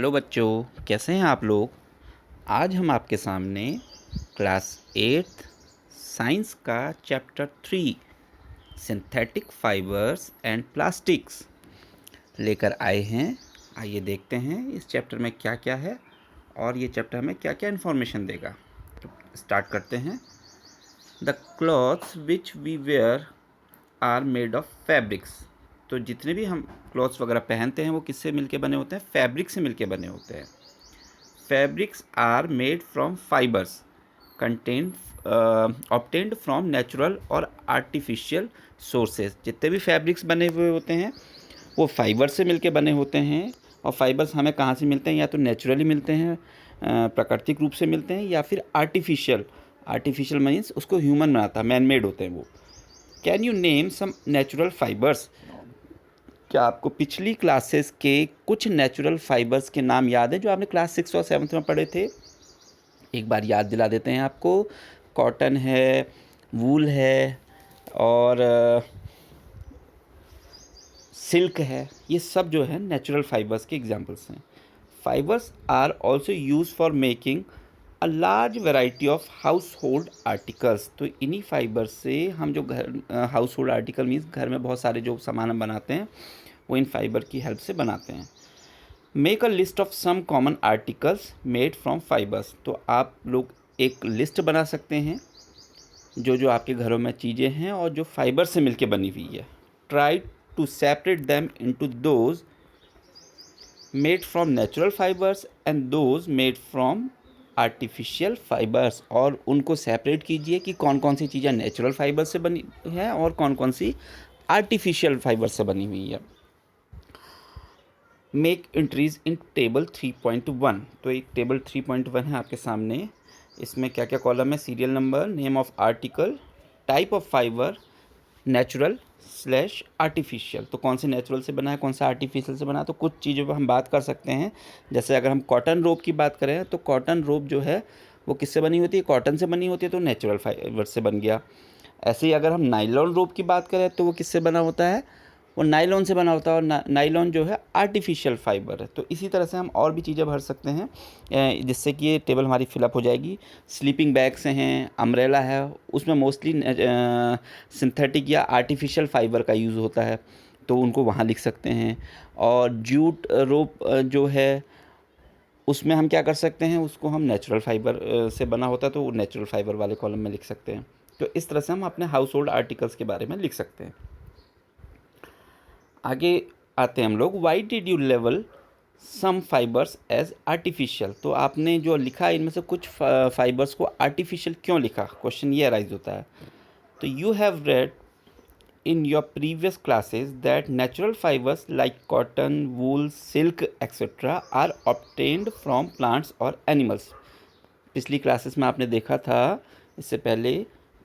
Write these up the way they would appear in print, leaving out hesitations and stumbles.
Hello बच्चों, कैसे हैं आप लोग। आज हम आपके सामने क्लास 8 साइंस का chapter 3 synthetic fibres and plastics लेकर आए हैं। आइए देखते हैं इस चैप्टर में क्या क्या है और ये चैप्टर हमें क्या क्या इन्फॉर्मेशन देगा। तो स्टार्ट करते हैं। The clothes which we wear are made of fabrics. तो जितने भी हम क्लॉथ्स वगैरह पहनते हैं वो किससे मिलके बने होते हैं? फैब्रिक से मिलके बने होते हैं। Fabrics are made from fibers contained obtained from natural और artificial sources। जितने भी फैब्रिक्स बने हुए होते हैं वो फाइबर से मिलके बने होते हैं। और फाइबर्स हमें कहाँ से मिलते हैं? या तो नेचुरली मिलते हैं, प्राकृतिक रूप से मिलते हैं, या फिर आर्टिफिशियल। आर्टिफिशियल मीन्स उसको ह्यूमन बनाता है, मैन मेड होते हैं वो। Can you name some natural fibres? क्या आपको पिछली क्लासेस के कुछ नेचुरल फाइबर्स के नाम याद है जो आपने क्लास 6 और 7 में पढ़े थे? एक बार याद दिला देते हैं आपको। कॉटन है, वूल है और सिल्क है। ये सब जो है नेचुरल फाइबर्स के एग्जांपल्स हैं। Fibres are also use for making a large variety of household articles. तो इन्हीं फाइबर से हम जो घर हाउस होल्ड आर्टिकल मीन्स घर में बहुत सारे जो सामान हम बनाते हैं वो इन फाइबर की हेल्प से बनाते हैं। Make a list of some common articles made from fibres. तो आप लोग एक लिस्ट बना सकते हैं जो जो आपके घरों में चीज़ें हैं और जो फाइबर से मिलके बनी हुई है। Try to separate them into those made from natural fibres and those made from artificial fibres. और उनको सेपरेट कीजिए कि कौन कौन सी चीज़ें नेचुरल फाइबर से बनी हैं और कौन कौन सी आर्टिफिशियल फाइबर से बनी हुई है। Make entries in table 3.1। तो एक टेबल 3.1 है आपके सामने। इसमें क्या क्या कॉलम है? Serial number, name of article, type of fibre, natural slash artificial. तो कौन से नेचुरल से बना है, कौन सा आर्टिफिशियल से बना है। तो कुछ चीज़ों पर हम बात कर सकते हैं। जैसे अगर हम कॉटन रोब की बात करें तो कॉटन रोब जो है वो किससे बनी होती है? कॉटन से बनी होती है, तो नेचुरल फाइबर से बन गया। ऐसे ही अगर हम नाइलॉन रोब की बात करें तो वो किससे बना होता है? वो नाइलॉन से बना होता है। और नाइलॉन जो है आर्टिफिशियल फाइबर है। तो इसी तरह से हम और भी चीज़ें भर सकते हैं जिससे कि ये टेबल हमारी फिलअप हो जाएगी। स्लीपिंग बैग्स हैं, अम्ब्रेला है, उसमें मोस्टली सिंथेटिक या आर्टिफिशियल फाइबर का यूज़ होता है, तो उनको वहाँ लिख सकते हैं। और जूट रोप जो है उसमें हम क्या कर सकते हैं? उसको हम नेचुरल फाइबर से बना होता है, तो नेचुरल फाइबर वाले कॉलम में लिख सकते हैं। तो इस तरह से हम अपने हाउस होल्ड आर्टिकल्स के बारे में लिख सकते हैं। आगे आते हैं हम लोग। वाई डिड यू लेवल सम फाइबर्स एज आर्टिफिशियल। तो आपने जो लिखा इनमें से कुछ फाइबर्स को आर्टिफिशियल क्यों लिखा? क्वेश्चन ये अराइज होता है। तो you have read in your previous classes that natural fibers like cotton, wool, silk, etc. are obtained from plants or animals। पिछली क्लासेस में आपने देखा था इससे पहले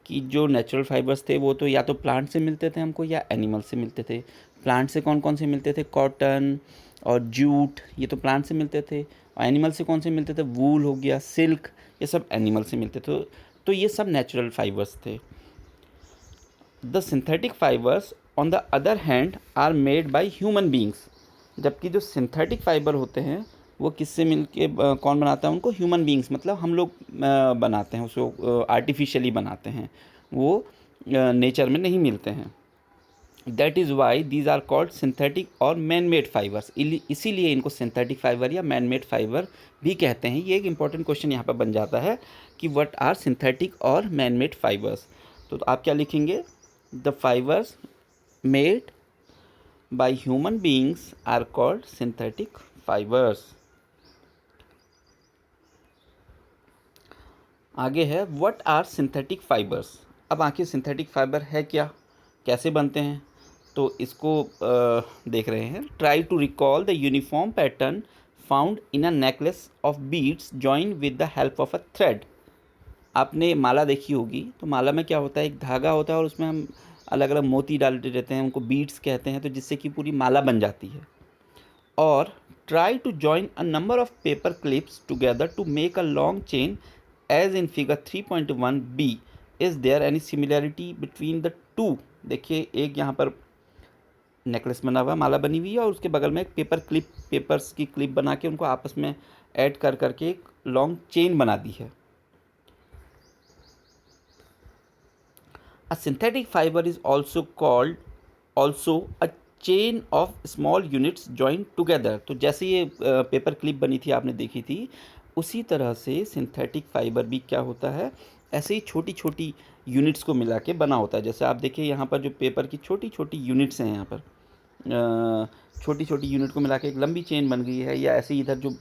कि जो नेचुरल फाइबर्स थे वो तो या तो प्लांट से मिलते थे हमको या एनिमल से मिलते थे। प्लांट से कौन कौन से मिलते थे? कॉटन और जूट, ये तो प्लांट से मिलते थे। और एनिमल से कौन से मिलते थे? वूल हो गया, सिल्क, ये सब एनिमल से मिलते थे। तो ये सब नेचुरल फाइबर्स थे। The synthetic fibres on the other hand are made by human beings. जबकि जो सिंथेटिक फाइबर होते हैं वो किससे मिलके कौन बनाता है उनको? ह्यूमन बींग्स, मतलब हम लोग बनाते हैं उसको, आर्टिफिशियली बनाते हैं, वो नेचर में नहीं मिलते हैं। That is why these are called synthetic और मैन मेड फाइबर्स। इसीलिए इनको सिंथेटिक फाइबर या मैन मेड फाइबर भी कहते हैं। ये एक इंपॉर्टेंट क्वेश्चन यहाँ पर बन जाता है कि व्हाट आर सिंथेटिक और मैन मेड फाइबर्स। तो आप क्या लिखेंगे? The fibres made by human beings are called synthetic fibers। आगे है what are synthetic fibers। अब आखिर सिंथेटिक फाइबर है क्या, कैसे बनते हैं? तो इसको देख रहे हैं। Try to recall the uniform pattern found in a necklace of beads join with the help of a thread. आपने माला देखी होगी, तो माला में क्या होता है? एक धागा होता है और उसमें हम अलग अलग मोती डालते रहते हैं, उनको बीड्स कहते हैं, तो जिससे कि पूरी माला बन जाती है। और try to join a number of paper clips together to make a long chain as in figure 3.1 B. Is there any similarity between the two? देखिए एक यहाँ पर नेकलेस बना हुआ है, माला बनी हुई है, और उसके बगल में एक पेपर्स की क्लिप बना के उनको आपस में ऐड कर करके एक लॉन्ग चेन बना दी है। A synthetic fiber is also called a chain of small units joined together। तो जैसे ये पेपर क्लिप बनी थी आपने देखी थी, उसी तरह से सिंथेटिक फाइबर भी क्या होता है, ऐसे ही छोटी छोटी यूनिट्स को मिला के बना होता है। जैसे आप देखिए यहाँ पर जो पेपर की छोटी छोटी यूनिट्स हैं, यहाँ पर छोटी छोटी यूनिट को मिला के एक लंबी चेन बन गई है, या ऐसे ही इधर जो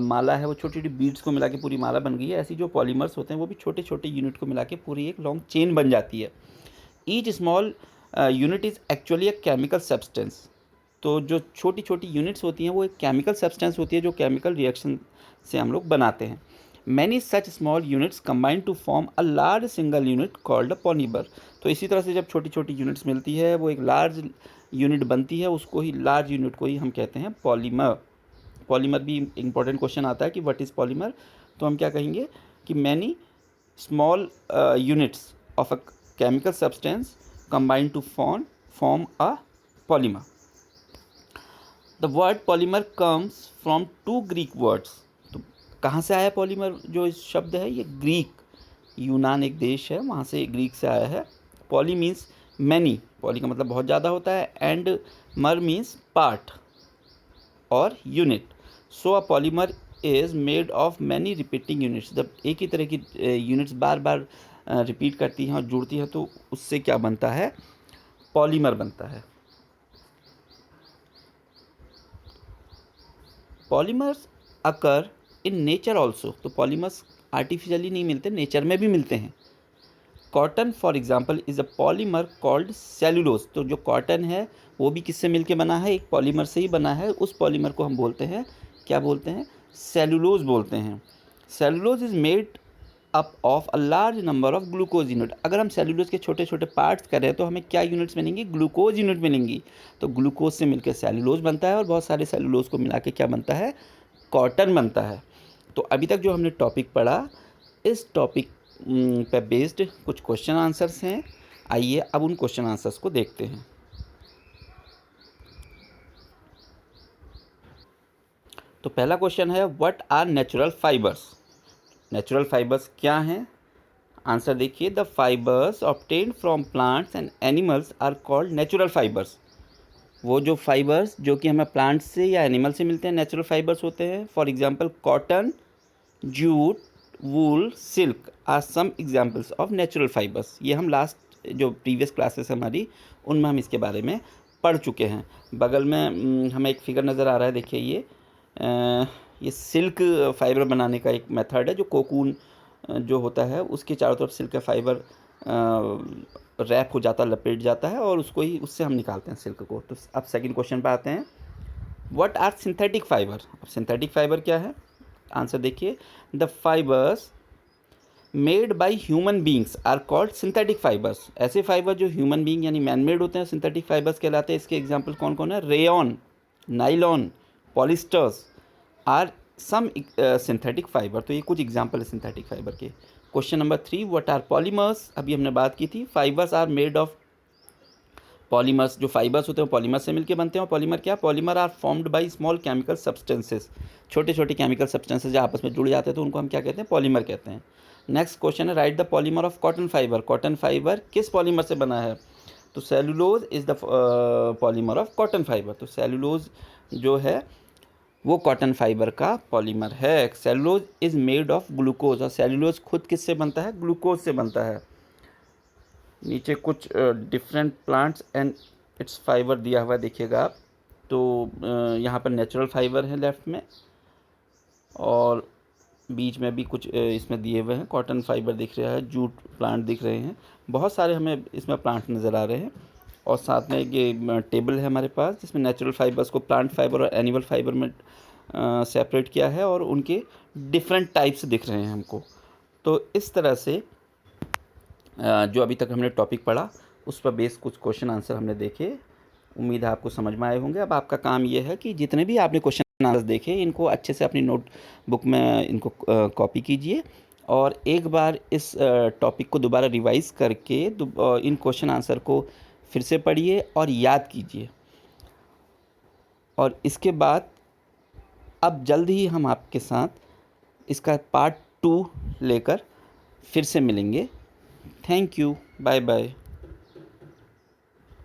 माला है वो छोटी छोटी बीड्स को मिला के पूरी माला बन गई है। ऐसी जो पॉलीमर्स होते हैं वो भी छोटे छोटे यूनिट को मिला के पूरी एक लॉन्ग चेन बन जाती है। Each small unit is actually a chemical substance. तो जो छोटी छोटी यूनिट्स होती हैं वो एक केमिकल सब्सटेंस होती है जो केमिकल रिएक्शन से हम लोग बनाते हैं। Many such small units combine to form a large single unit called a polymer. तो इसी तरह से जब छोटी छोटी यूनिट्स मिलती है वो एक लार्ज यूनिट बनती है, उसको ही लार्ज यूनिट को ही हम कहते हैं पॉलीमर। पॉलीमर भी इंपॉर्टेंट क्वेश्चन आता है कि व्हाट इज़ पॉलीमर, तो हम क्या कहेंगे कि many small units of a chemical substance combined to form a polymer। The word polymer comes from two Greek words। तो कहाँ से आया पॉलीमर, जो इस शब्द है ये ग्रीक, यूनान एक देश है वहाँ से ग्रीक से आया है। पॉली मीन्स मैनी, पॉली का मतलब बहुत ज़्यादा होता है, एंड मर मीन्स पार्ट और unit. So a polymer is made of many repeating units. जब एक ही तरह की यूनिट्स बार बार रिपीट करती हैं और जुड़ती हैं तो उससे क्या बनता है, पॉलीमर बनता है। Polymers occur in nature also. तो पॉलीमर्स आर्टिफिशियली नहीं मिलते, नेचर में भी मिलते हैं। Cotton for example is a polymer called cellulose. तो जो कॉटन है वो भी किससे मिलके बना है, एक पॉलीमर से ही बना है। उस पॉलीमर को हम बोलते हैं, क्या बोलते हैं, सेलुलोज बोलते हैं। Cellulose is made up of a large number of glucose unit. अगर हम सेलुलोज के छोटे छोटे पार्ट्स करें तो हमें क्या यूनिट्स मिलेंगी, ग्लूकोज यूनिट मिलेंगी। तो ग्लूकोज से मिलकर सेलुलोज बनता है और बहुत सारे सेलुलोज को मिला के क्या बनता है, कॉटन बनता है। तो अभी तक जो हमने टॉपिक पढ़ा, इस टॉपिक पे बेस्ड कुछ क्वेश्चन आंसर्स हैं। आइए अब उन क्वेश्चन आंसर्स को देखते हैं। तो पहला क्वेश्चन है, what are natural fibres. Natural fibres क्या हैं, आंसर देखिए। The fibres obtained from plants and animals are called natural fibres. वो जो फाइबर्स जो कि हमें प्लांट से या एनिमल से मिलते हैं नेचुरल फाइबर्स होते हैं। For example cotton, jute, wool, silk are some examples of natural fibres. ये हम लास्ट जो प्रीवियस क्लासेस हमारी उनमें हम इसके बारे में पढ़ चुके हैं। बगल में हमें एक फिगर नज़र आ रहा है, देखिए ये सिल्क फाइबर बनाने का एक मेथड है, जो कोकून जो होता है उसके चारों तरफ सिल्क का फाइबर रैप हो जाता है, लपेट जाता है, और उसको ही उससे हम निकालते हैं सिल्क को। तो अब सेकंड क्वेश्चन पे आते हैं, व्हाट आर सिंथेटिक फाइबर। अब सिंथेटिक फाइबर क्या है, आंसर देखिए। The fibres made by human beings are called synthetic fibres. ऐसे फाइबर जो ह्यूमन बींग यानी मैन मेड होते हैं सिंथेटिक फाइबर्स कहलाते हैं। इसके एग्जाम्पल कौन कौन है, rayon, nylon, polyesters are some synthetic fibre. तो ये कुछ एग्जाम्पल है सिंथेटिक फाइबर के। Question number 3, what are polymers. अभी हमने बात की थी, fibres are made of polymers. जो फाइबर्स होते हैं पॉलीमर से मिलकर बनते हैं। और पॉलीमर क्या, polymer are formed by small chemical substances. छोटे छोटे केमिकल सब्सटेंसेस जो आपस में जुड़ जाते हैं तो उनको हम क्या कहते हैं, पॉलीमर कहते हैं। नेक्स्ट क्वेश्चन है, right the polymer of cotton fibre. Cotton fibre किस पॉलीमर से बना है, तो cellulose is the polymer of cotton fibre. तो सेलुलोज जो है वो कॉटन फाइबर का पॉलीमर है। Cellulose is made of glucose. और सेलुलोज खुद किससे बनता है, ग्लूकोज से बनता है। नीचे कुछ different plants and it's fibre दिया हुआ है, देखिएगा आप। तो यहाँ पर नेचुरल फाइबर है लेफ़्ट में, और बीच में भी कुछ इसमें दिए हुए हैं। कॉटन फाइबर दिख रहा है, जूट प्लांट दिख रहे हैं, बहुत सारे हमें इसमें प्लांट नज़र आ रहे हैं। और साथ में ये टेबल है हमारे पास जिसमें नेचुरल फाइबर्स को प्लांट फाइबर और एनिमल फाइबर में सेपरेट किया है, और उनके डिफरेंट टाइप्स दिख रहे हैं हमको। तो इस तरह से जो अभी तक हमने टॉपिक पढ़ा उस पर बेस कुछ क्वेश्चन आंसर हमने देखे। उम्मीद है आपको समझ में आए होंगे। अब आपका काम ये है कि जितने भी आपने क्वेश्चन आंसर देखे इनको अच्छे से अपनी नोट बुक में इनको कॉपी कीजिए, और एक बार इस टॉपिक को दोबारा रिवाइज़ करके इन क्वेश्चन आंसर को फिर से पढ़िए और याद कीजिए। और इसके बाद अब जल्द ही हम आपके साथ इसका पार्ट 2 लेकर फिर से मिलेंगे। Thank you, bye bye.